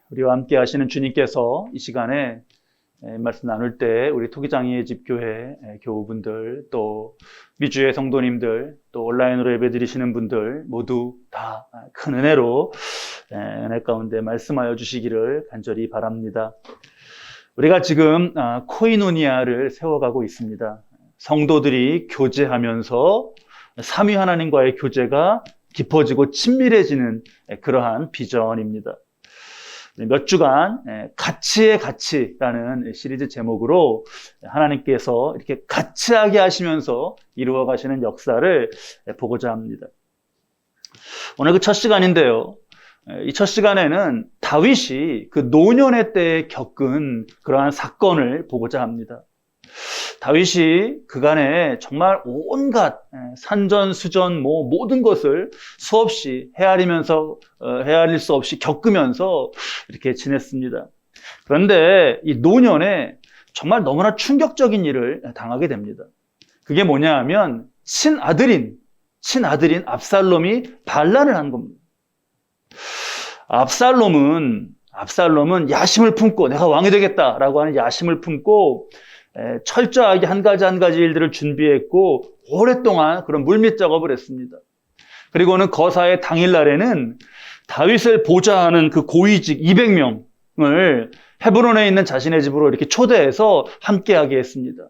우리와 함께 하시는 주님께서 이 시간에 말씀 나눌 때 우리 토기장의 집교회 교우분들, 또 미주의 성도님들, 또 온라인으로 예배드리시는 분들 모두 다 큰 은혜로 은혜 가운데 말씀하여 주시기를 간절히 바랍니다. 우리가 지금 코이노니아를 세워가고 있습니다. 성도들이 교제하면서 삼위 하나님과의 교제가 깊어지고 친밀해지는 그러한 비전입니다. 몇 주간 가치의 가치라는 시리즈 제목으로 하나님께서 이렇게 가치하게 하시면서 이루어 가시는 역사를 보고자 합니다. 오늘 그 첫 시간인데요. 이 첫 시간에는 다윗이 그 노년의 때에 겪은 그러한 사건을 보고자 합니다. 다윗이 그간에 정말 온갖 산전수전 모든 것을 수없이 헤아릴 수 없이 겪으면서 이렇게 지냈습니다. 그런데 이 노년에 정말 너무나 충격적인 일을 당하게 됩니다. 그게 뭐냐 하면 친아들인 압살롬이 반란을 한 겁니다. 압살롬은 야심을 품고 내가 왕이 되겠다라고 하는 야심을 품고 철저하게 한 가지 일들을 준비했고 오랫동안 그런 물밑 작업을 했습니다. 그리고는 거사의 당일날에는 다윗을 보좌하는 그 고위직 200명을 헤브론에 있는 자신의 집으로 이렇게 초대해서 함께하게 했습니다.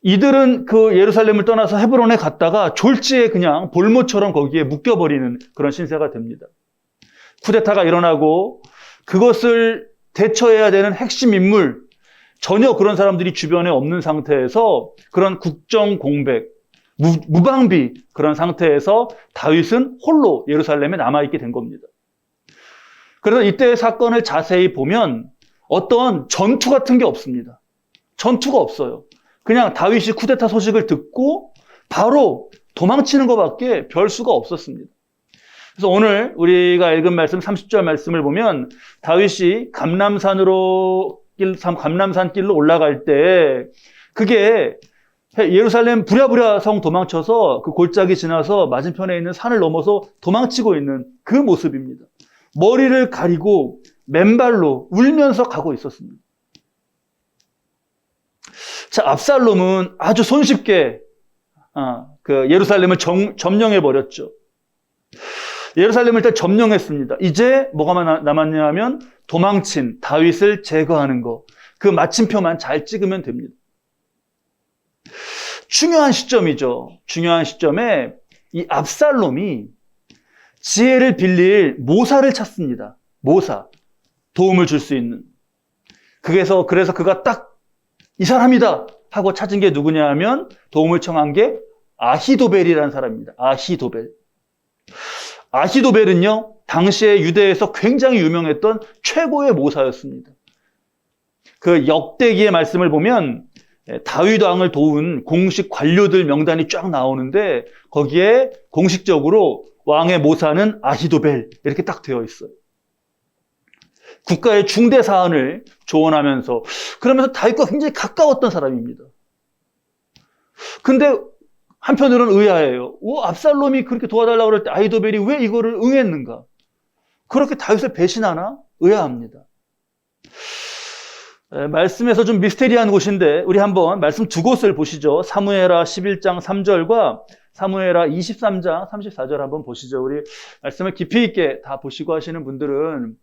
이들은 그 예루살렘을 떠나서 헤브론에 갔다가 졸지에 그냥 볼모처럼 거기에 묶여버리는 그런 신세가 됩니다. 쿠데타가 일어나고 그것을 대처해야 되는 핵심 인물, 전혀 그런 사람들이 주변에 없는 상태에서 그런 국정 공백, 무방비 그런 상태에서 다윗은 홀로 예루살렘에 남아있게 된 겁니다. 그래서 이때의 사건을 자세히 보면 어떤 전투 같은 게 없습니다. 전투가 없어요. 그냥 다윗이 쿠데타 소식을 듣고 바로 도망치는 것밖에 별 수가 없었습니다. 그래서 오늘 우리가 읽은 말씀 30절 말씀을 보면 다윗이 감람산 길로 올라갈 때 그게 예루살렘 부랴부랴 성 도망쳐서 그 골짜기 지나서 맞은편에 있는 산을 넘어서 도망치고 있는 그 모습입니다. 머리를 가리고 맨발로 울면서 가고 있었습니다. 자, 압살롬은 아주 손쉽게 그 예루살렘을 점령해 버렸죠. 예루살렘을 일단 점령했습니다. 이제 뭐가 남았냐 하면 도망친 다윗을 제거하는 거. 그 마침표만 잘 찍으면 됩니다. 중요한 시점이죠. 중요한 시점에 이 압살롬이 지혜를 빌릴 모사를 찾습니다. 모사. 도움을 줄 수 있는. 그래서 그가 딱 이 사람이다 하고 찾은 게 누구냐 하면 도움을 청한 게 아히도벨이라는 사람입니다. 아히도벨은요, 당시에 유대에서 굉장히 유명했던 최고의 모사였습니다. 그 역대기의 말씀을 보면 다윗 왕을 도운 공식 관료들 명단이 쫙 나오는데 거기에 공식적으로 왕의 모사는 아히도벨 이렇게 딱 되어 있어요. 국가의 중대 사안을 조언하면서 그러면서 다윗과 굉장히 가까웠던 사람입니다. 근데 한편으로는 의아해요. 압살롬이 그렇게 도와달라고 그럴 때 아히도벨이 왜 이거를 응했는가? 그렇게 다윗을 배신하나? 의아합니다. 말씀에서 좀 미스테리한 곳인데 우리 한번 말씀 두 곳을 보시죠. 사무엘하 11장 3절과 사무엘하 23장 34절 한번 보시죠. 우리 말씀을 깊이 있게 다 보시고 하시는 분들은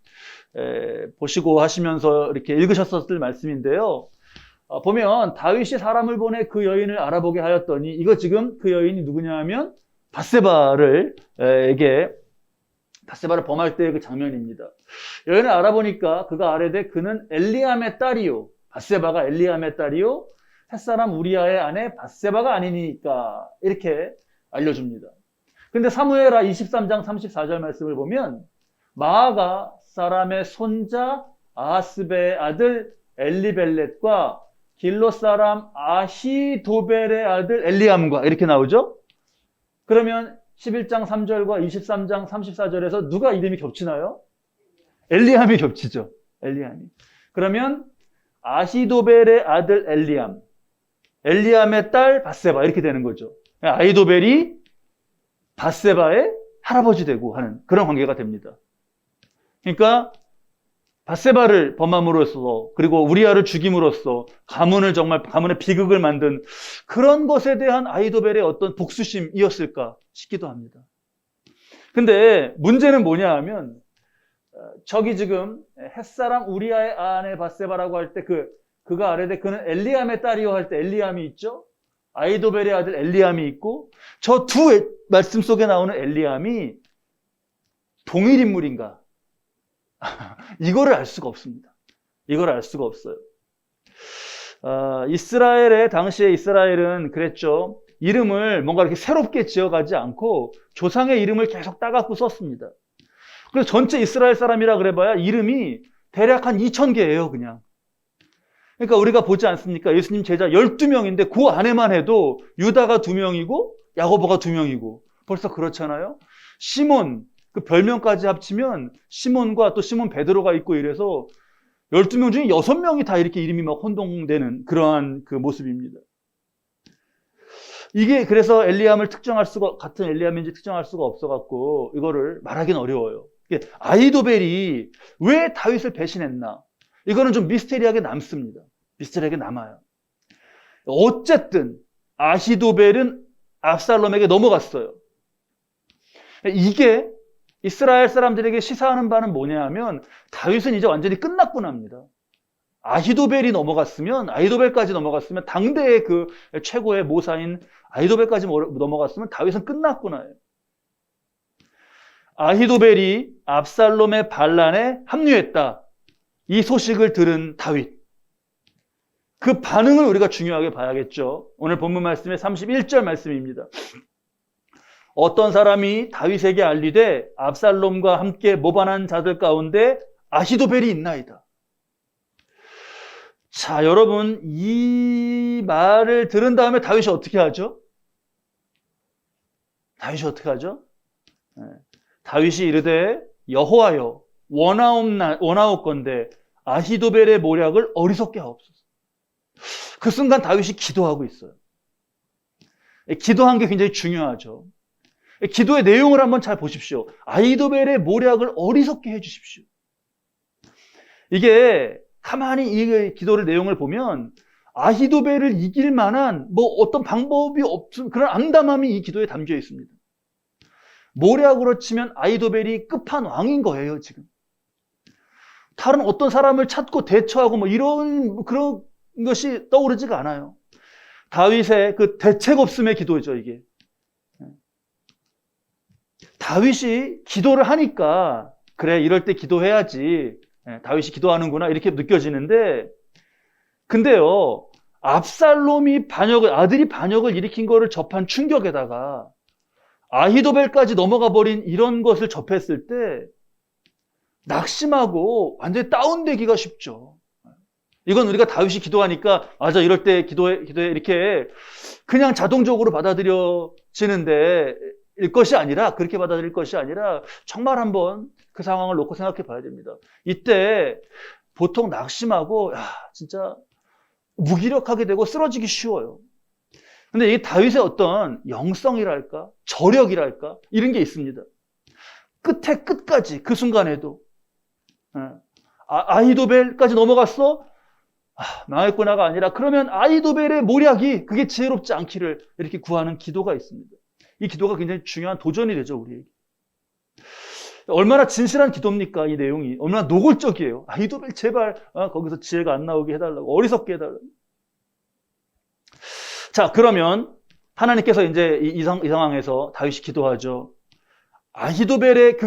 보시고 하시면서 이렇게 읽으셨었을 말씀인데요. 보면 다윗이 사람을 보내 그 여인을 알아보게 하였더니 이거 지금 그 여인이 누구냐 하면 바세바를 범할 때의 그 장면입니다. 여인을 알아보니까 그가 아뢰되 그는 엘리암의 딸이요. 바세바가 엘리암의 딸이요. 햇사람 우리아의 아내 바세바가 아니니까 이렇게 알려줍니다. 근데 사무엘하 23장 34절 말씀을 보면 마아가 사람의 손자 아하스베의 아들 엘리벨렛과 길롯 사람 아히도벨의 아들 엘리암과 이렇게 나오죠? 그러면 11장 3절과 23장 34절에서 누가 이름이 겹치나요? 엘리암이 겹치죠. 엘리암이. 그러면 아히도벨의 아들 엘리암, 엘리암의 딸 밧세바 이렇게 되는 거죠. 아히도벨이 밧세바의 할아버지 되고 하는 그런 관계가 됩니다. 그러니까 밧세바를 범함으로써 그리고 우리아를 죽임으로써 가문의 비극을 만든 그런 것에 대한 아히도벨의 어떤 복수심이었을까 싶기도 합니다. 근데 문제는 뭐냐 하면 저기 지금 햇사람 우리아의 아내 밧세바라고 할 때 그가 아래되 그는 엘리암의 딸이요 할 때 엘리암이 있죠. 아히도벨의 아들 엘리암이 있고 저 두 말씀 속에 나오는 엘리암이 동일 인물인가? 이거를 알 수가 없습니다. 이걸 알 수가 없어요. 당시에 이스라엘은 그랬죠. 이름을 뭔가 이렇게 새롭게 지어가지 않고 조상의 이름을 계속 따갖고 썼습니다. 그래서 전체 이스라엘 사람이라 그래봐야 이름이 대략 한 2,000개예요, 그냥. 그러니까 우리가 보지 않습니까? 예수님 제자 12명인데 그 안에만 해도 유다가 2명이고 야고보가 2명이고 벌써 그렇잖아요. 시몬, 그 별명까지 합치면 시몬과 또 시몬 베드로가 있고 이래서 12명 중에 6명이 다 이렇게 이름이 막 혼동되는 그러한 그 모습입니다. 이게 그래서 같은 엘리암인지 특정할 수가 없어갖고 이거를 말하기는 어려워요. 아히도벨이 왜 다윗을 배신했나? 이거는 좀 미스테리하게 남습니다. 미스테리하게 남아요. 어쨌든 아히도벨은 압살롬에게 넘어갔어요. 이게 이스라엘 사람들에게 시사하는 바는 뭐냐 하면 다윗은 이제 완전히 끝났구나 합니다. 아히도벨까지 넘어갔으면 당대의 그 최고의 모사인 아히도벨까지 넘어갔으면 다윗은 끝났구나요. 아히도벨이 압살롬의 반란에 합류했다. 이 소식을 들은 다윗. 그 반응을 우리가 중요하게 봐야겠죠. 오늘 본문 말씀의 31절 말씀입니다. 어떤 사람이 다윗에게 알리되 압살롬과 함께 모반한 자들 가운데 아히도벨이 있나이다. 자, 여러분, 이 말을 들은 다음에 다윗이 어떻게 하죠? 다윗이 이르되 여호와여 원하옵건대 아히도벨의 모략을 어리석게 하옵소서. 그 순간 다윗이 기도하고 있어요. 기도한 게 굉장히 중요하죠. 기도의 내용을 한번 잘 보십시오. 아히도벨의 모략을 어리석게 해주십시오. 이게 가만히 이 기도의 내용을 보면 아히도벨을 이길 만한 어떤 방법이 없은 그런 암담함이 이 기도에 담겨 있습니다. 모략으로 치면 아히도벨이 끝판왕인 거예요, 지금. 다른 어떤 사람을 찾고 대처하고 그런 것이 떠오르지가 않아요. 다윗의 그 대책 없음의 기도죠, 이게. 다윗이 기도를 하니까 그래, 이럴 때 기도해야지. 다윗이 기도하는구나 이렇게 느껴지는데, 근데요, 아들이 반역을 일으킨 거를 접한 충격에다가 아히도벨까지 넘어가 버린 이런 것을 접했을 때 낙심하고 완전히 다운되기가 쉽죠. 이건 우리가 다윗이 기도하니까 맞아, 이럴 때 기도해 이렇게 그냥 자동적으로 받아들여지는데 그렇게 받아들일 것이 아니라 정말 한번 그 상황을 놓고 생각해 봐야 됩니다. 이때 보통 낙심하고 진짜 무기력하게 되고 쓰러지기 쉬워요. 근데 이 다윗의 어떤 영성이랄까, 저력이랄까 이런 게 있습니다. 끝에 끝까지 그 순간에도 아히도벨까지 넘어갔어? 망했구나가 아니라 그러면 아히도벨의 모략이 그게 지혜롭지 않기를 이렇게 구하는 기도가 있습니다. 이 기도가 굉장히 중요한 도전이 되죠, 우리에게. 얼마나 진실한 기도입니까, 이 내용이. 얼마나 노골적이에요. 아히도벨 제발 거기서 지혜가 안 나오게 해달라고, 어리석게 해달라고. 자, 그러면 하나님께서 이제 이 상황에서 다윗이 기도하죠. 아히도벨의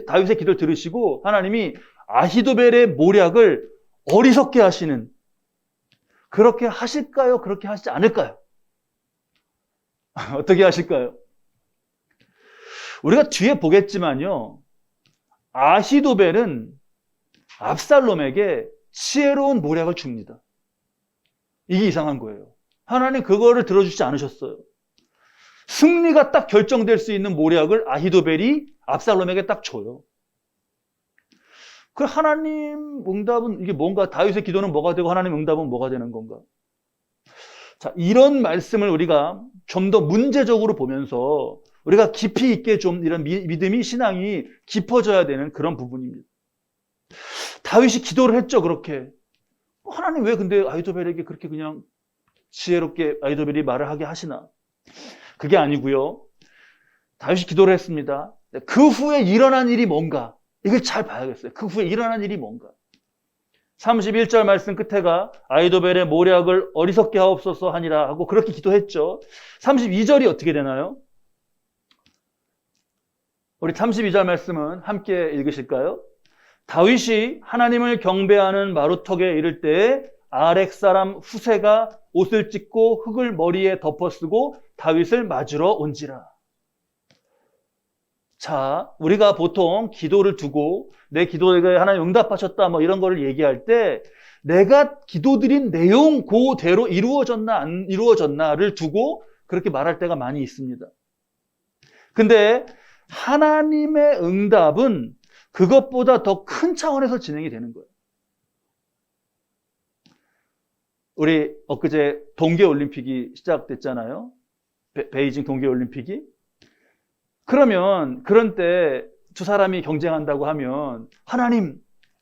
다윗의 기도를 들으시고 하나님이 아히도벨의 모략을 어리석게 하시는, 그렇게 하실까요? 그렇게 하시지 않을까요? 어떻게 하실까요? 우리가 뒤에 보겠지만요, 아히도벨은 압살롬에게 지혜로운 모략을 줍니다. 이게 이상한 거예요. 하나님 그거를 들어주지 않으셨어요. 승리가 딱 결정될 수 있는 모략을 아히도벨이 압살롬에게 딱 줘요. 그 하나님 응답은 이게 뭔가, 다윗의 기도는 뭐가 되고 하나님 응답은 뭐가 되는 건가? 자, 이런 말씀을 우리가 좀 더 문제적으로 보면서 우리가 깊이 있게 좀 이런 믿음이, 신앙이 깊어져야 되는 그런 부분입니다. 다윗이 기도를 했죠, 그렇게. 하나님 왜 근데 아히도벨에게 그렇게 그냥 지혜롭게 아히도벨이 말을 하게 하시나? 그게 아니고요. 다윗이 기도를 했습니다. 그 후에 일어난 일이 뭔가? 이걸 잘 봐야겠어요. 그 후에 일어난 일이 뭔가? 31절 말씀 끝에가 아히도벨의 모략을 어리석게 하옵소서 하니라 하고 그렇게 기도했죠. 32절이 어떻게 되나요? 우리 32절 말씀은 함께 읽으실까요? 다윗이 하나님을 경배하는 마루턱에 이를 때에 아렉 사람 후세가 옷을 찢고 흙을 머리에 덮어쓰고 다윗을 맞으러 온지라. 자, 우리가 보통 기도를 두고 내 기도에 하나님 응답하셨다 뭐 이런 거를 얘기할 때 내가 기도드린 내용 그대로 이루어졌나 안 이루어졌나를 두고 그렇게 말할 때가 많이 있습니다. 근데 하나님의 응답은 그것보다 더 큰 차원에서 진행이 되는 거예요. 우리 엊그제 동계올림픽이 시작됐잖아요. 베이징 동계올림픽이. 그러면 그런 때 두 사람이 경쟁한다고 하면 하나님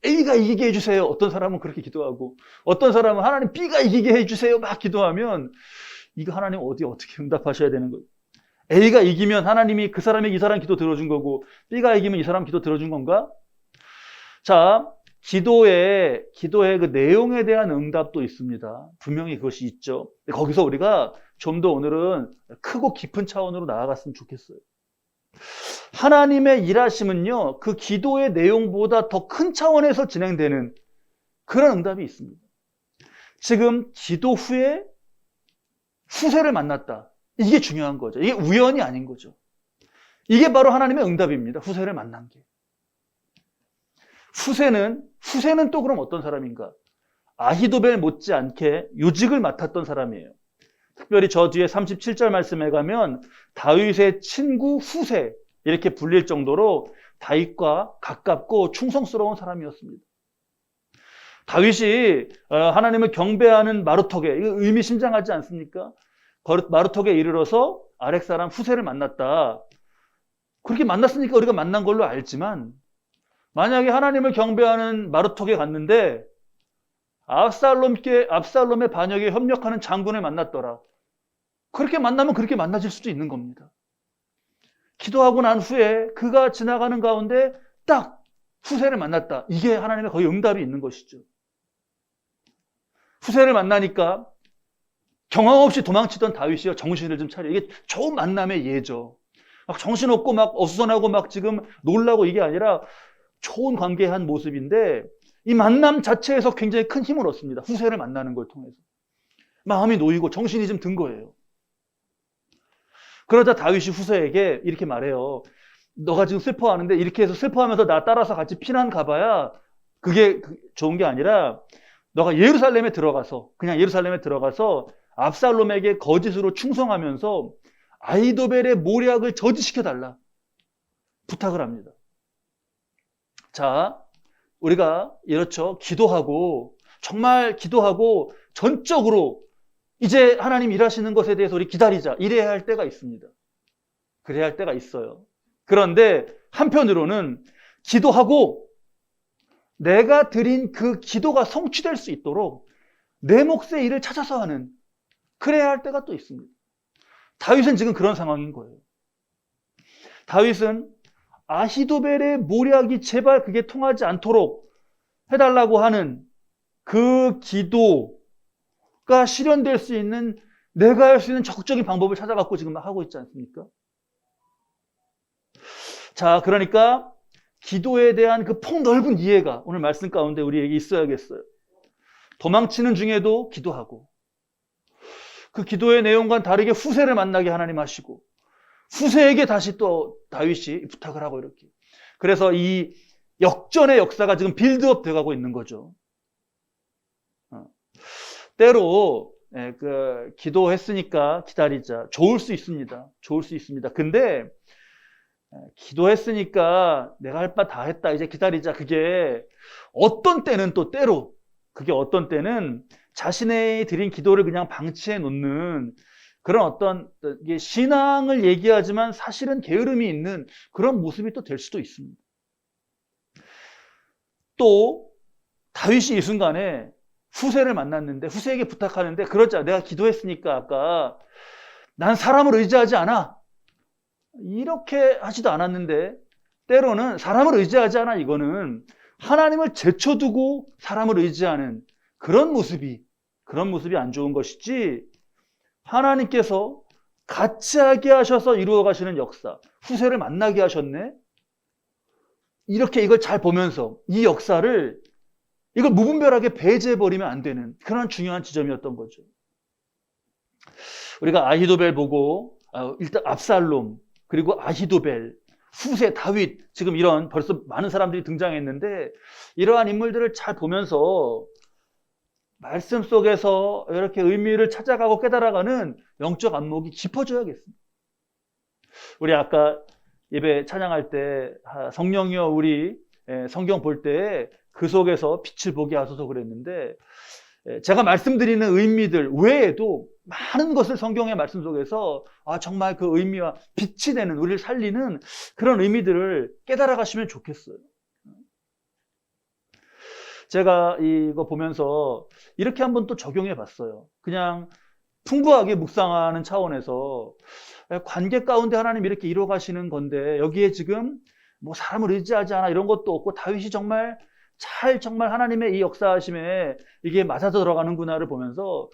A가 이기게 해주세요. 어떤 사람은 그렇게 기도하고 어떤 사람은 하나님 B가 이기게 해주세요. 막 기도하면 이거 하나님 어떻게 응답하셔야 되는 거예요. A가 이기면 하나님이 그 사람이 이 사람 기도 들어준 거고 B가 이기면 이 사람 기도 들어준 건가? 자, 기도의 그 내용에 대한 응답도 있습니다. 분명히 그것이 있죠. 거기서 우리가 좀 더 오늘은 크고 깊은 차원으로 나아갔으면 좋겠어요. 하나님의 일하심은요, 그 기도의 내용보다 더 큰 차원에서 진행되는 그런 응답이 있습니다. 지금 기도 후에 후세를 만났다. 이게 중요한 거죠. 이게 우연이 아닌 거죠. 이게 바로 하나님의 응답입니다. 후세를 만난 게. 후세는 또 그럼 어떤 사람인가? 아히도벨 못지않게 요직을 맡았던 사람이에요. 특별히 저 뒤에 37절 말씀에 가면 다윗의 친구 후세 이렇게 불릴 정도로 다윗과 가깝고 충성스러운 사람이었습니다. 다윗이 하나님을 경배하는 마루턱에, 이거 의미심장하지 않습니까? 마루턱에 이르러서 아렉 사람 후세를 만났다. 그렇게 만났으니까 우리가 만난 걸로 알지만 만약에 하나님을 경배하는 마루턱에 갔는데 압살롬의 반역에 협력하는 장군을 만났더라. 그렇게 만나면 그렇게 만나질 수도 있는 겁니다. 기도하고 난 후에 그가 지나가는 가운데 딱 후세를 만났다. 이게 하나님의 거의 응답이 있는 것이죠. 후세를 만나니까 경황 없이 도망치던 다윗이요, 정신을 좀 차려. 이게 좋은 만남의 예죠. 막 정신없고 막 어수선하고 막 지금 놀라고 이게 아니라 좋은 관계의 한 모습인데 이 만남 자체에서 굉장히 큰 힘을 얻습니다. 후세를 만나는 걸 통해서. 마음이 놓이고 정신이 좀 든 거예요. 그러자 다윗이 후세에게 이렇게 말해요. 너가 지금 슬퍼하는데 이렇게 해서 슬퍼하면서 나 따라서 같이 피난 가봐야 그게 좋은 게 아니라 너가 예루살렘에 들어가서 압살롬에게 거짓으로 충성하면서 아히도벨의 모략을 저지시켜달라 부탁을 합니다. 자, 우리가 이렇죠. 정말 기도하고 전적으로 이제 하나님 일하시는 것에 대해서 우리 기다리자. 이래야 할 때가 있습니다. 그래야 할 때가 있어요. 그런데 한편으로는 기도하고 내가 드린 그 기도가 성취될 수 있도록 내 몫의 일을 찾아서 하는, 그래야 할 때가 또 있습니다. 다윗은 지금 그런 상황인 거예요. 다윗은 아히도벨의 모략이 제발 그게 통하지 않도록 해달라고 하는 그 기도가 실현될 수 있는, 내가 할 수 있는 적극적인 방법을 찾아갖고 지금 하고 있지 않습니까? 자, 그러니까 기도에 대한 그 폭넓은 이해가 오늘 말씀 가운데 우리에게 있어야겠어요. 도망치는 중에도 기도하고, 그 기도의 내용과는 다르게 후세를 만나게 하나님 하시고, 후세에게 다시 또 다윗이 부탁을 하고 이렇게. 그래서 이 역전의 역사가 지금 빌드업 돼가고 있는 거죠. 때로 기도했으니까 기다리자. 좋을 수 있습니다. 근데 기도했으니까 내가 할 바 다 했다. 이제 기다리자. 그게 어떤 때는 또 때로, 그게 어떤 때는 자신의 드린 기도를 그냥 방치해 놓는 그런 어떤 이게 신앙을 얘기하지만 사실은 게으름이 있는 그런 모습이 또 될 수도 있습니다. 또 다윗이 이 순간에 후세를 만났는데 후세에게 부탁하는데 그러자 내가 기도했으니까 아까 난 사람을 의지하지 않아. 이렇게 하지도 않았는데 때로는 사람을 의지하지 않아 이거는 하나님을 제쳐두고 사람을 의지하는 그런 모습이 안 좋은 것이지 하나님께서 같이 하게 하셔서 이루어 가시는 역사, 후세를 만나게 하셨네. 이렇게 이걸 잘 보면서 이 역사를 이걸 무분별하게 배제해버리면 안 되는 그런 중요한 지점이었던 거죠. 우리가 아히도벨 보고 일단 압살롬 그리고 아히도벨, 후세 다윗 지금 이런 벌써 많은 사람들이 등장했는데 이러한 인물들을 잘 보면서 말씀 속에서 이렇게 의미를 찾아가고 깨달아가는 영적 안목이 깊어져야겠습니다. 우리 아까 예배 찬양할 때 성령이여 우리 성경 볼 때 그 속에서 빛을 보게 하소서 그랬는데 제가 말씀드리는 의미들 외에도 많은 것을 성경의 말씀 속에서 정말 그 의미와 빛이 되는 우리를 살리는 그런 의미들을 깨달아 가시면 좋겠어요. 제가 이거 보면서 이렇게 한번 또 적용해 봤어요. 그냥 풍부하게 묵상하는 차원에서 관계 가운데 하나님 이렇게 이루어 가시는 건데 여기에 지금 뭐 사람을 의지하지 않아 이런 것도 없고 다윗이 정말 하나님의 이 역사하심에 이게 맞아 들어가는구나를 보면서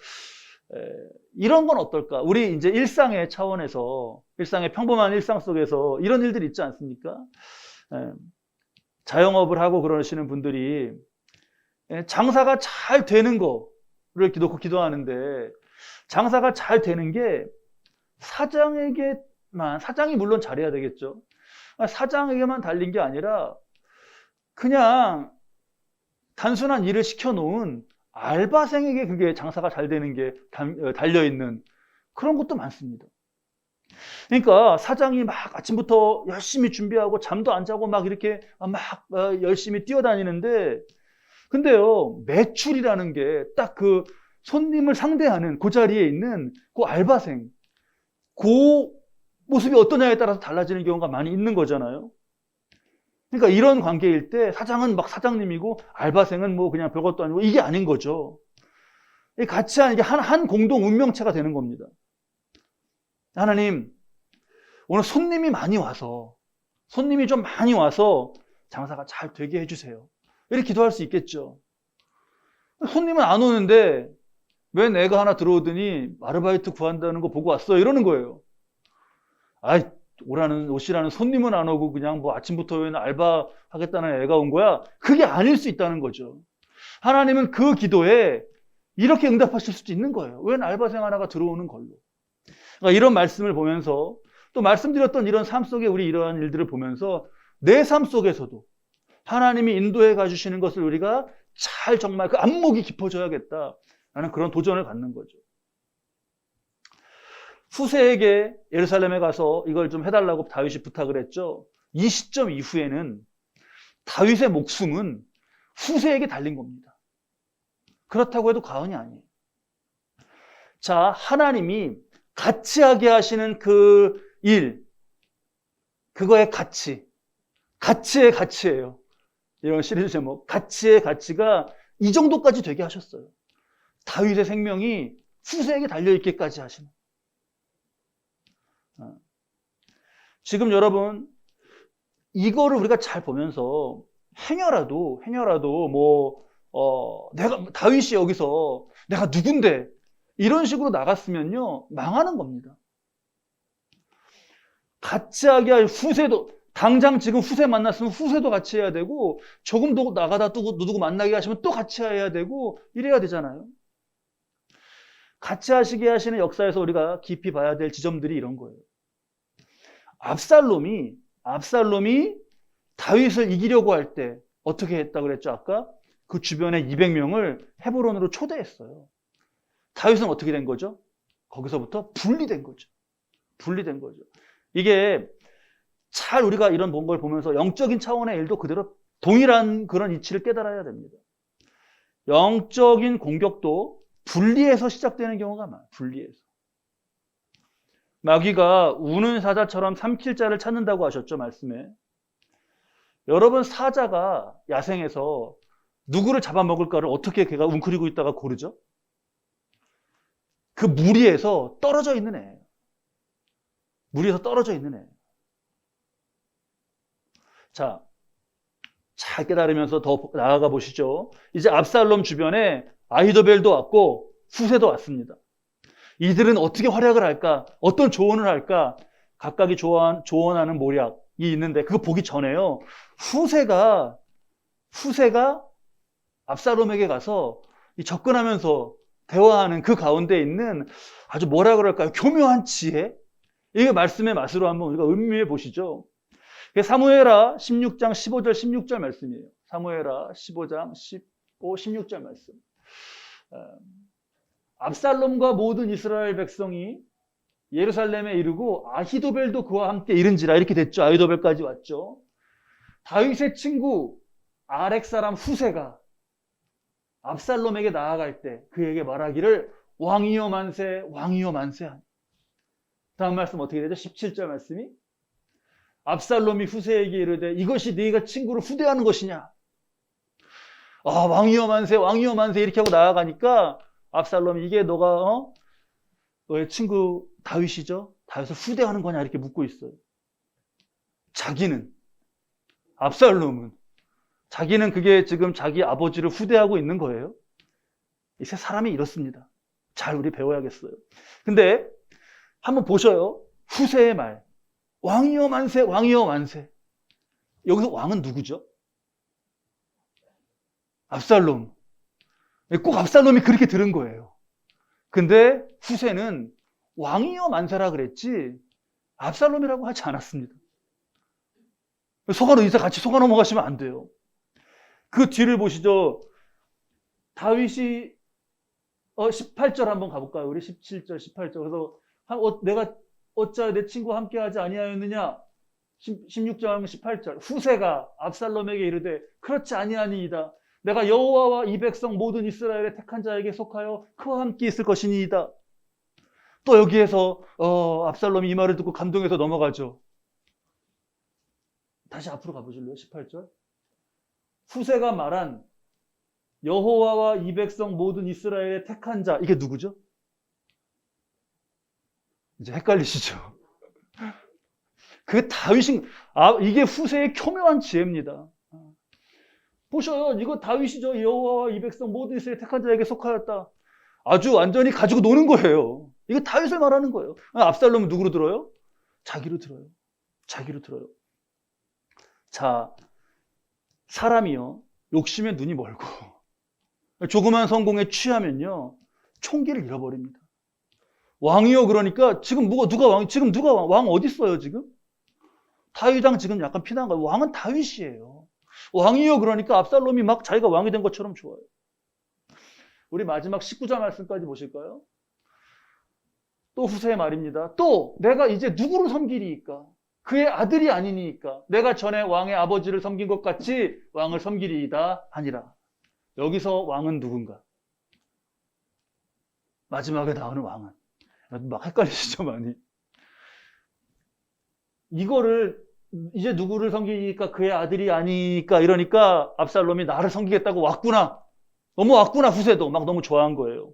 이런 건 어떨까? 우리 이제 일상의 차원에서 일상의 평범한 일상 속에서 이런 일들이 있지 않습니까? 자영업을 하고 그러시는 분들이 장사가 잘 되는 거를 놓고 기도하는데 장사가 잘 되는 게 사장이 물론 잘해야 되겠죠. 사장에게만 달린 게 아니라 그냥 단순한 일을 시켜놓은 알바생에게 그게 장사가 잘 되는 게 달려있는 그런 것도 많습니다. 그러니까 사장이 막 아침부터 열심히 준비하고 잠도 안 자고 막 이렇게 열심히 뛰어다니는데 근데요 매출이라는 게 딱 그 손님을 상대하는 그 자리에 있는 그 알바생 그 모습이 어떠냐에 따라서 달라지는 경우가 많이 있는 거잖아요. 그러니까 이런 관계일 때 사장은 막 사장님이고 알바생은 뭐 그냥 별것도 아니고 이게 아닌 거죠. 같이 하는 게 한 공동 운명체가 되는 겁니다. 하나님, 오늘 손님이 좀 많이 와서 장사가 잘 되게 해주세요. 이렇게 기도할 수 있겠죠. 손님은 안 오는데 왜 내가 하나 들어오더니 아르바이트 구한다는 거 보고 왔어? 이러는 거예요. 오시라는 손님은 안 오고 그냥 뭐 아침부터 왜 알바 하겠다는 애가 온 거야? 그게 아닐 수 있다는 거죠. 하나님은 그 기도에 이렇게 응답하실 수도 있는 거예요. 왜 알바생 하나가 들어오는 걸로. 그러니까 이런 말씀을 보면서 또 말씀드렸던 이런 삶 속에 우리 이러한 일들을 보면서 내 삶 속에서도 하나님이 인도해 가주시는 것을 우리가 잘 정말 그 안목이 깊어져야겠다라는 그런 도전을 갖는 거죠. 후세에게 예루살렘에 가서 이걸 좀 해달라고 다윗이 부탁을 했죠. 이 시점 이후에는 다윗의 목숨은 후세에게 달린 겁니다. 그렇다고 해도 과언이 아니에요. 자, 하나님이 같이 하게 하시는 그 일, 그거의 가치의 가치예요. 이런 시리즈 제목, 가치의 가치가 이 정도까지 되게 하셨어요. 다윗의 생명이 후세에게 달려있기까지 하시는. 지금 여러분 이거를 우리가 잘 보면서 행여라도 내가 다윗이 여기서 내가 누군데 이런 식으로 나갔으면요 망하는 겁니다. 같이 하게 할 후세도 당장 지금 후세 만났으면 후세도 같이 해야 되고 조금 더 나가다 또 누구 만나게 하시면 또 같이 해야 되고 이래야 되잖아요. 같이 하시게 하시는 역사에서 우리가 깊이 봐야 될 지점들이 이런 거예요. 압살롬이 다윗을 이기려고 할 때 어떻게 했다고 그랬죠? 아까 그 주변에 200명을 헤브론으로 초대했어요. 다윗은 어떻게 된 거죠? 거기서부터 분리된 거죠. 이게 잘 우리가 이런 걸 보면서 영적인 차원의 일도 그대로 동일한 그런 이치를 깨달아야 됩니다. 영적인 공격도 분리해서 시작되는 경우가 많아요. 분리해서. 마귀가 우는 사자처럼 삼킬 자를 찾는다고 하셨죠, 말씀에. 여러분, 사자가 야생에서 누구를 잡아먹을까를 어떻게 걔가 웅크리고 있다가 고르죠? 그 무리에서 떨어져 있는 애예요. 무리에서 떨어져 있는 애예요. 자, 잘 깨달으면서 더 나아가 보시죠. 이제 압살롬 주변에 아히도벨도 왔고 후세도 왔습니다. 이들은 어떻게 활약을 할까? 어떤 조언을 할까? 각각이 조언하는 모략이 있는데 그거 보기 전에요. 후세가 압살롬에게 가서 접근하면서 대화하는 그 가운데 있는 아주 뭐라 그럴까요? 교묘한 지혜? 이게 말씀의 맛으로 한번 우리가 음미해 보시죠. 사무엘하 16장 15절 16절 말씀이에요. 사무엘하 15장 15, 16절 말씀. 압살롬과 모든 이스라엘 백성이 예루살렘에 이르고 아히도벨도 그와 함께 이른지라 이렇게 됐죠. 아히도벨까지 왔죠. 다윗의 친구 아렉 사람 후세가 압살롬에게 나아갈 때 그에게 말하기를 왕이여 만세 왕이여 만세. 다음 말씀 어떻게 되죠? 17절 말씀이 압살롬이 후세에게 이르되 이것이 네가 친구를 후대하는 것이냐? 왕이여 만세 왕이여 만세 이렇게 하고 나아가니까 압살롬이 이게 너가 너의 친구 다윗이죠? 다윗을 후대하는 거냐 이렇게 묻고 있어요. 압살롬은 자기는 그게 지금 자기 아버지를 후대하고 있는 거예요. 이새 사람이 이렇습니다. 잘 우리 배워야겠어요. 근데 한번 보셔요. 후세의 말. 왕이여 만세, 왕이여 만세. 여기서 왕은 누구죠? 압살롬. 꼭 압살롬이 그렇게 들은 거예요. 근데 후세는 왕이여 만세라 그랬지 압살롬이라고 하지 않았습니다. 같이 속아 넘어가시면 안 돼요. 그 뒤를 보시죠. 다윗이 18절 한번 가볼까요? 우리 17절, 18절. 그래서 내가 어찌하여 내 친구와 함께하지 아니하였느냐? 16절, 18절. 후세가 압살롬에게 이르되 그렇지 아니하니이다. 내가 여호와와 이 백성 모든 이스라엘의 택한 자에게 속하여 그와 함께 있을 것이니이다. 또 여기에서 압살롬이 이 말을 듣고 감동해서 넘어가죠. 다시 앞으로 가보실래요? 18절. 후세가 말한 여호와와 이 백성 모든 이스라엘의 택한 자, 이게 누구죠? 이제 헷갈리시죠? 그게 이게 후세의 교묘한 지혜입니다. 보셔요. 이거 다윗이죠. 여호와와 이 백성 모든 이스라엘 택한 자에게 속하였다. 아주 완전히 가지고 노는 거예요. 이거 다윗을 말하는 거예요. 압살롬은 누구로 들어요? 자기로 들어요. 자기로 들어요. 자, 사람이요. 욕심에 눈이 멀고 조그만 성공에 취하면요. 총기를 잃어버립니다. 왕이요. 그러니까 지금 누가 왕 어디 있어요, 지금? 다윗왕 지금 약간 피난 거예요. 왕은 다윗이에요. 왕이요. 그러니까 압살롬이 막 자기가 왕이 된 것처럼 좋아요. 우리 마지막 19절 말씀까지 보실까요? 또 후세의 말입니다. 또 내가 이제 누구를 섬기리이까? 그의 아들이 아니니까 내가 전에 왕의 아버지를 섬긴 것 같이 왕을 섬기리이다 하니라. 여기서 왕은 누군가? 마지막에 나오는 왕은 막 헷갈리시죠, 많이? 이거를 이제 누구를 섬기니까 그의 아들이 아니니까 이러니까 압살롬이 나를 섬기겠다고 왔구나. 넘어왔구나. 후세도 막 너무 좋아한 거예요.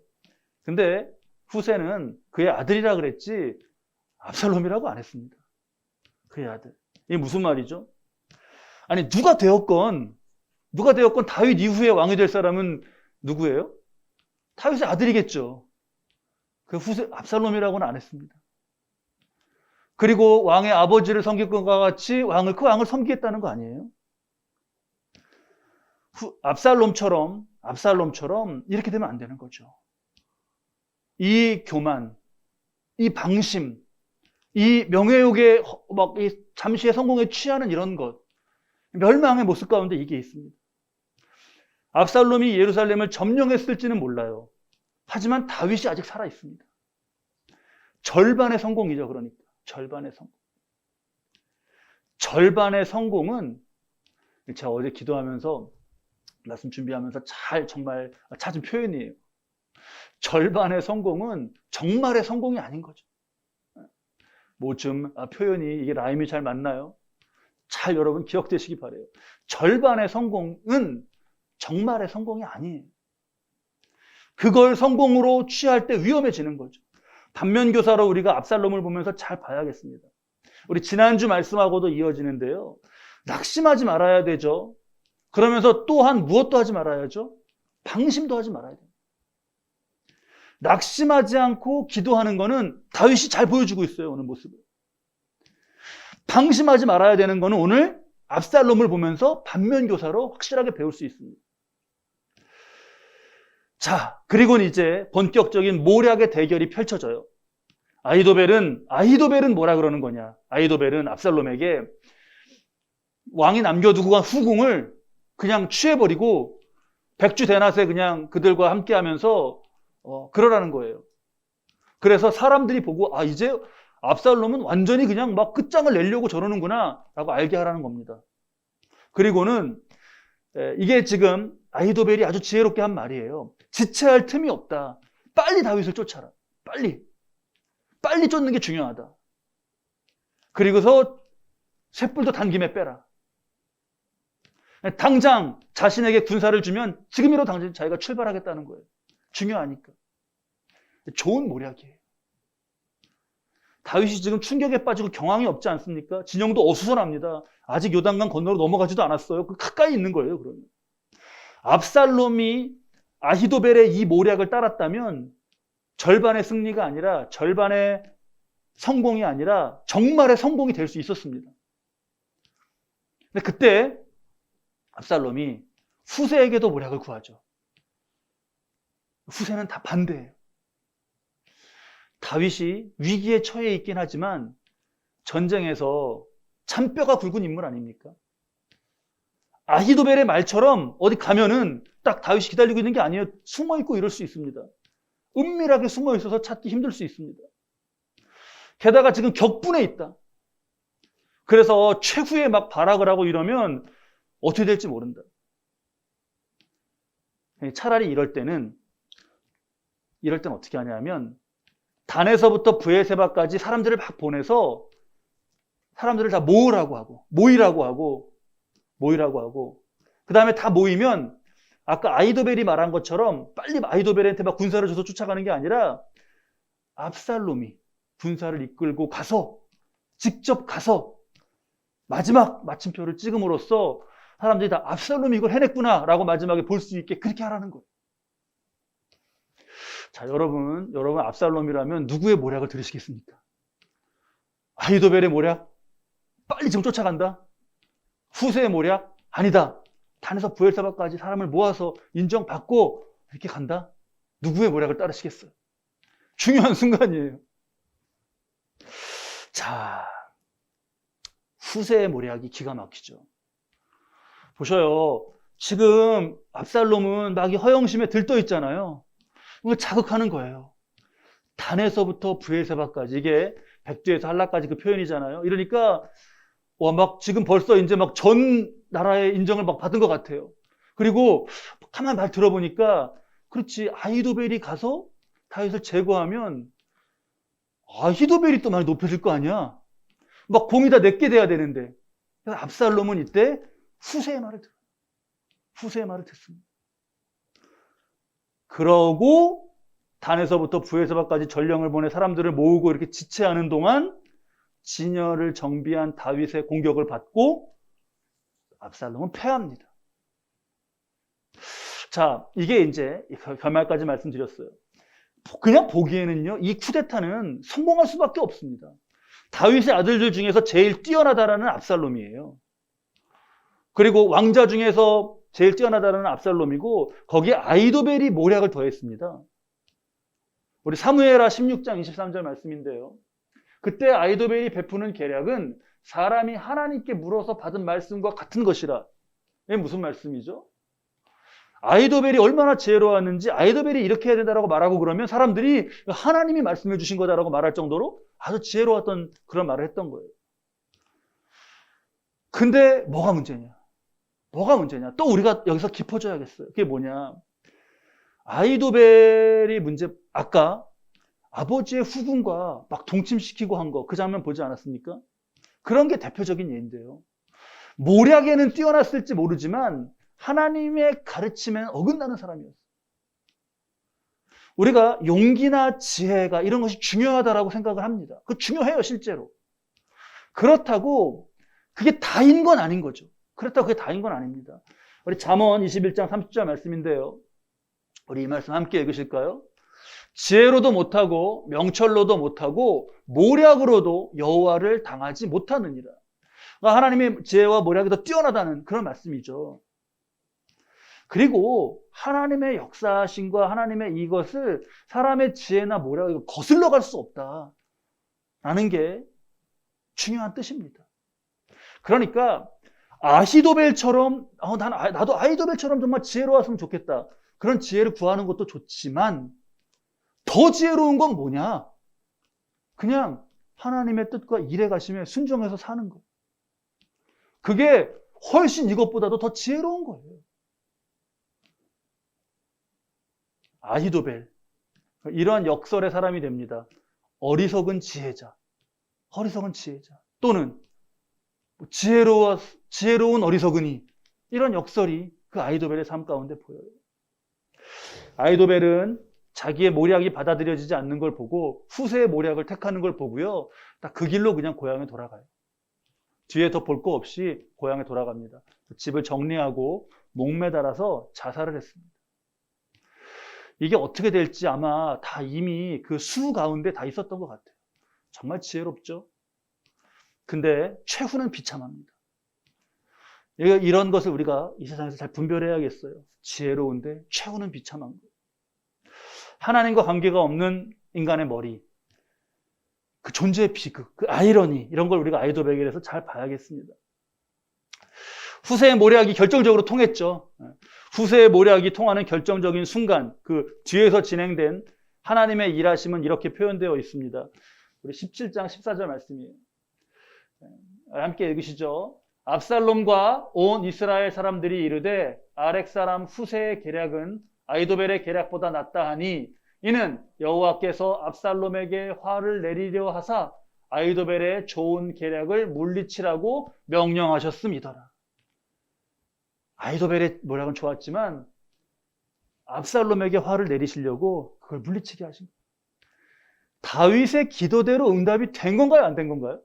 근데 후세는 그의 아들이라 그랬지 압살롬이라고 안 했습니다. 그의 아들. 이게 무슨 말이죠? 아니 누가 되었건 다윗 이후에 왕이 될 사람은 누구예요? 다윗의 아들이겠죠. 그 후세 압살롬이라고는 안 했습니다. 그리고 왕의 아버지를 섬길 것과 같이 그 왕을 섬기겠다는 거 아니에요? 압살롬처럼 이렇게 되면 안 되는 거죠. 이 교만, 이 방심, 이 명예욕에 이 잠시의 성공에 취하는 이런 것, 멸망의 모습 가운데 이게 있습니다. 압살롬이 예루살렘을 점령했을지는 몰라요. 하지만 다윗이 아직 살아 있습니다. 절반의 성공이죠, 그러니까. 절반의 성공. 절반의 성공은 제가 어제 기도하면서 말씀 준비하면서 정말 찾은 표현이에요. 절반의 성공은 정말의 성공이 아닌 거죠. 뭐 좀 표현이 이게 라임이 잘 맞나요? 잘 여러분 기억되시기 바라요. 절반의 성공은 정말의 성공이 아니에요. 그걸 성공으로 취할 때 위험해지는 거죠. 반면교사로 우리가 압살롬을 보면서 잘 봐야겠습니다. 우리 지난주 말씀하고도 이어지는데요. 낙심하지 말아야 되죠. 그러면서 또한 무엇도 하지 말아야죠. 방심도 하지 말아야 돼요. 낙심하지 않고 기도하는 거는 다윗이 잘 보여주고 있어요. 오늘 모습을. 방심하지 말아야 되는 거는 오늘 압살롬을 보면서 반면교사로 확실하게 배울 수 있습니다. 자, 그리고는 이제 본격적인 모략의 대결이 펼쳐져요. 아히도벨은 뭐라 그러는 거냐? 아히도벨은 압살롬에게 왕이 남겨두고 간 후궁을 그냥 취해버리고 백주대낮에 그냥 그들과 함께 하면서 그러라는 거예요. 그래서 사람들이 보고 이제 압살롬은 완전히 그냥 막 끝장을 내려고 저러는구나 라고 알게 하라는 겁니다. 그리고는 이게 지금 아히도벨이 아주 지혜롭게 한 말이에요. 지체할 틈이 없다. 빨리 다윗을 쫓아라. 빨리 쫓는 게 중요하다. 그리고서 쇳불도 단김에 빼라. 당장 자신에게 군사를 주면 지금이라도 당장 자기가 출발하겠다는 거예요. 중요하니까. 좋은 모략이에요. 다윗이 지금 충격에 빠지고 경황이 없지 않습니까? 진영도 어수선합니다. 아직 요단강 건너로 넘어가지도 않았어요. 그 가까이 있는 거예요, 그러면. 압살롬이 아히도벨의 이 모략을 따랐다면 절반의 승리가 아니라 절반의 성공이 아니라 정말의 성공이 될 수 있었습니다. 근데 그때 압살롬이 후세에게도 모략을 구하죠. 후세는 다 반대예요. 다윗이 위기에 처해 있긴 하지만 전쟁에서 잔뼈가 굵은 인물 아닙니까? 아히도벨의 말처럼 어디 가면은 딱 다윗이 기다리고 있는 게 아니에요. 숨어 있고 이럴 수 있습니다. 은밀하게 숨어 있어서 찾기 힘들 수 있습니다. 게다가 지금 격분해 있다. 그래서 최후에 막 발악을 하고 이러면 어떻게 될지 모른다. 차라리 이럴 때는 어떻게 하냐면 단에서부터 브에세바까지 사람들을 막 보내서 사람들을 다 모이라고 하고 그 다음에 다 모이면 아까 아히도벨이 말한 것처럼 빨리 아히도벨한테 막 군사를 줘서 쫓아가는 게 아니라 압살롬이 군사를 이끌고 직접 가서 마지막 마침표를 찍음으로써 사람들이 다 압살롬이 이걸 해냈구나 라고 마지막에 볼 수 있게 그렇게 하라는 거예요. 자, 여러분 압살롬이라면 누구의 모략을 들으시겠습니까? 아히도벨의 모략? 빨리 지금 쫓아간다? 후세의 모략? 아니다. 단에서 브엘사바까지 사람을 모아서 인정받고 이렇게 간다? 누구의 모략을 따르시겠어요? 중요한 순간이에요. 자, 후세의 모략이 기가 막히죠. 보셔요. 지금 압살롬은 막 이 허영심에 들떠 있잖아요. 이걸 자극하는 거예요. 단에서부터 브엘세바까지, 이게 백두에서 한라까지 그 표현이잖아요. 이러니까 막 지금 벌써 이제 막 전 나라의 인정을 막 받은 것 같아요. 그리고 가만 말 들어보니까 그렇지, 아히도벨이 가서 다윗을 제거하면 아히도벨이 또 많이 높여질 거 아니야. 막 공이 다 내게 돼야 되는데. 그래서 압살롬은 이때 후세의 말을 듣습니다. 그러고 단에서부터 브에세바까지 전령을 보내 사람들을 모으고 이렇게 지체하는 동안 진열을 정비한 다윗의 공격을 받고 압살롬은 패합니다. 자, 이게 이제 결말까지 말씀드렸어요. 그냥 보기에는요, 이 쿠데타는 성공할 수밖에 없습니다. 다윗의 아들들 중에서 제일 뛰어나다라는 압살롬이에요. 그리고 왕자 중에서 제일 뛰어나다라는 압살롬이고 거기에 아히도벨이 모략을 더했습니다. 우리 사무엘하 16장 23절 말씀인데요. 그때 아히도벨이 베푸는 계략은 사람이 하나님께 물어서 받은 말씀과 같은 것이라. 이게 무슨 말씀이죠? 아히도벨이 얼마나 지혜로웠는지 아히도벨이 이렇게 해야 된다라고 말하고 그러면 사람들이 하나님이 말씀해 주신 거다라고 말할 정도로 아주 지혜로웠던 그런 말을 했던 거예요. 근데 뭐가 문제냐? 뭐가 문제냐? 또 우리가 여기서 짚어줘야겠어요. 그게 뭐냐? 아히도벨이 문제, 아까 아버지의 후궁과 막 동침시키고 한 거, 그 장면 보지 않았습니까? 그런 게 대표적인 예인데요. 모략에는 뛰어났을지 모르지만 하나님의 가르침에 어긋나는 사람이었어요. 우리가 용기나 지혜가 이런 것이 중요하다라고 생각을 합니다. 그 중요해요, 실제로. 그렇다고 그게 다인 건 아닌 거죠. 그렇다고 그게 다인 건 아닙니다. 우리 잠언 21장 30절 말씀인데요. 우리 이 말씀 함께 읽으실까요? 지혜로도 못하고 명철로도 못하고 모략으로도 여호와를 당하지 못하느니라. 그러니까 하나님의 지혜와 모략이 더 뛰어나다는 그런 말씀이죠. 그리고 하나님의 역사하심과 하나님의 이것을 사람의 지혜나 모략이 거슬러 갈 수 없다라는 게 중요한 뜻입니다. 그러니까 아히도벨처럼 나도 아히도벨처럼 정말 지혜로웠으면 좋겠다. 그런 지혜를 구하는 것도 좋지만 더 지혜로운 건 뭐냐? 그냥 하나님의 뜻과 일에 가심에 순종해서 사는 거. 그게 훨씬 이것보다도 더 지혜로운 거예요. 아히도벨, 이러한 역설의 사람이 됩니다. 어리석은 지혜자, 어리석은 지혜자, 또는 지혜로운 어리석은이, 이런 역설이 그 아히도벨의 삶 가운데 보여요. 아히도벨은 자기의 모략이 받아들여지지 않는 걸 보고 후세의 모략을 택하는 걸 보고요, 딱 그 길로 그냥 고향에 돌아가요. 뒤에 더 볼 거 없이 고향에 돌아갑니다. 집을 정리하고 목매달아서 자살을 했습니다. 이게 어떻게 될지 아마 다 이미 그 수 가운데 다 있었던 것 같아요. 정말 지혜롭죠? 근데 최후는 비참합니다. 이런 것을 우리가 이 세상에서 잘 분별해야겠어요. 지혜로운데 최후는 비참한 거예요. 하나님과 관계가 없는 인간의 머리, 그 존재의 비극, 그 아이러니, 이런 걸 우리가 아히도벨에서 잘 봐야겠습니다. 후세의 모략이 결정적으로 통했죠. 후세의 모략이 통하는 결정적인 순간, 그 뒤에서 진행된 하나님의 일하심은 이렇게 표현되어 있습니다. 우리 17장 14절 말씀이에요. 함께 읽으시죠. 압살롬과 온 이스라엘 사람들이 이르되 아렉 사람 후세의 계략은 아히도벨의 계략보다 낫다 하니 이는 여호와께서 압살롬에게 화를 내리려 하사 아히도벨의 좋은 계략을 물리치라고 명령하셨음이더라. 아히도벨의 모략은 좋았지만 압살롬에게 화를 내리시려고 그걸 물리치게 하신 거예요. 다윗의 기도대로 응답이 된 건가요? 안 된 건가요?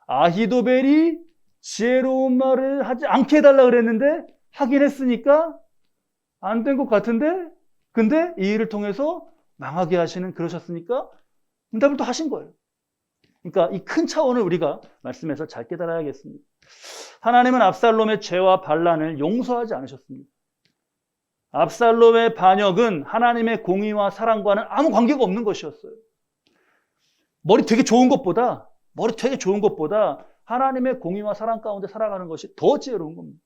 아히도벨이 지혜로운 말을 하지 않게 해달라 그랬는데 하긴 했으니까 안 된 것 같은데, 근데 이 일을 통해서 망하게 하시는, 그러셨으니까 응답을 또 하신 거예요. 그러니까 이 큰 차원을 우리가 말씀에서 잘 깨달아야겠습니다. 하나님은 압살롬의 죄와 반란을 용서하지 않으셨습니다. 압살롬의 반역은 하나님의 공의와 사랑과는 아무 관계가 없는 것이었어요. 머리 되게 좋은 것보다 하나님의 공의와 사랑 가운데 살아가는 것이 더 지혜로운 겁니다.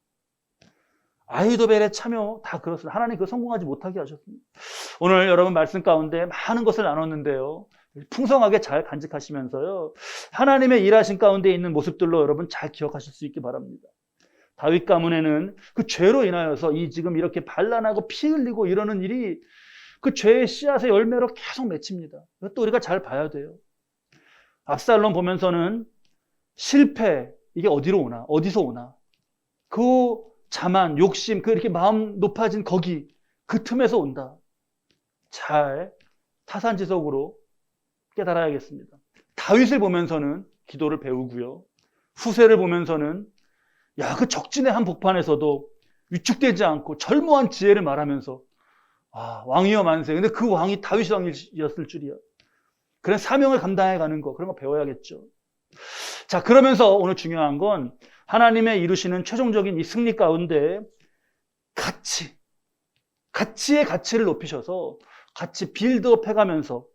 아히도벨의 참여 다 그렇습니다. 하나님 그거 성공하지 못하게 하셨습니다. 오늘 여러분 말씀 가운데 많은 것을 나눴는데요, 풍성하게 잘 간직하시면서요, 하나님의 일하신 가운데 있는 모습들로 여러분 잘 기억하실 수 있기 바랍니다. 다윗 가문에는 그 죄로 인하여서 지금 이렇게 반란하고 피 흘리고 이러는 일이 그 죄의 씨앗의 열매로 계속 맺힙니다. 이것도 우리가 잘 봐야 돼요. 압살롬 보면서는 실패, 이게 어디로 오나, 어디서 오나, 그 자만, 욕심, 그 이렇게 마음 높아진 거기, 그 틈에서 온다. 잘 타산지석으로 깨달아야겠습니다. 다윗을 보면서는 기도를 배우고요, 후세를 보면서는 그 적진의 한 복판에서도 위축되지 않고 절묘한 지혜를 말하면서 왕이여 만세. 근데 그 왕이 다윗 왕이었을 줄이야. 그런 사명을 감당해 가는 거, 그런 거 배워야겠죠. 자, 그러면서 오늘 중요한 건 하나님의 이루시는 최종적인 이 승리 가운데 가치의 가치를 높이셔서 같이 빌드업 해가면서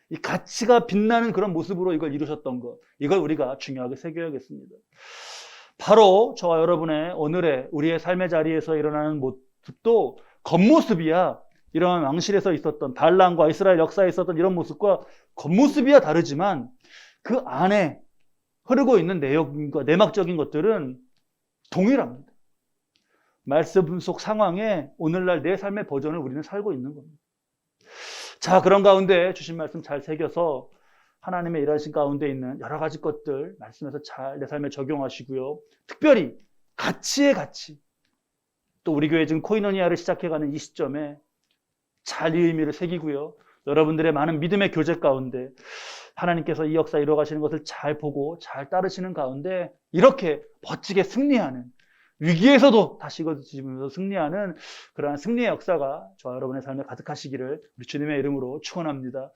이 가치가 빛나는 그런 모습으로 이걸 이루셨던 것, 이걸 우리가 중요하게 새겨야겠습니다. 바로 저와 여러분의 오늘의 우리의 삶의 자리에서 일어나는 모습도 겉모습이야 이런 왕실에서 있었던 반란과 이스라엘 역사에 있었던 이런 모습과 겉모습이야 다르지만 그 안에 흐르고 있는 내용과 내막적인 것들은 동일합니다. 말씀 속 상황에 오늘날 내 삶의 버전을 우리는 살고 있는 겁니다. 자, 그런 가운데 주신 말씀 잘 새겨서 하나님의 일하신 가운데 있는 여러 가지 것들 말씀에서 잘 내 삶에 적용하시고요. 특별히 가치의 가치, 또 우리 교회 지금 코이노니아를 시작해가는 이 시점에 잘 이 의미를 새기고요. 여러분들의 많은 믿음의 교제 가운데 하나님께서 이 역사 이루어가시는 것을 잘 보고 잘 따르시는 가운데 이렇게 멋지게 승리하는, 위기에서도 다시 거두시면서 승리하는 그러한 승리의 역사가 저와 여러분의 삶에 가득하시기를 우리 주님의 이름으로 축원합니다.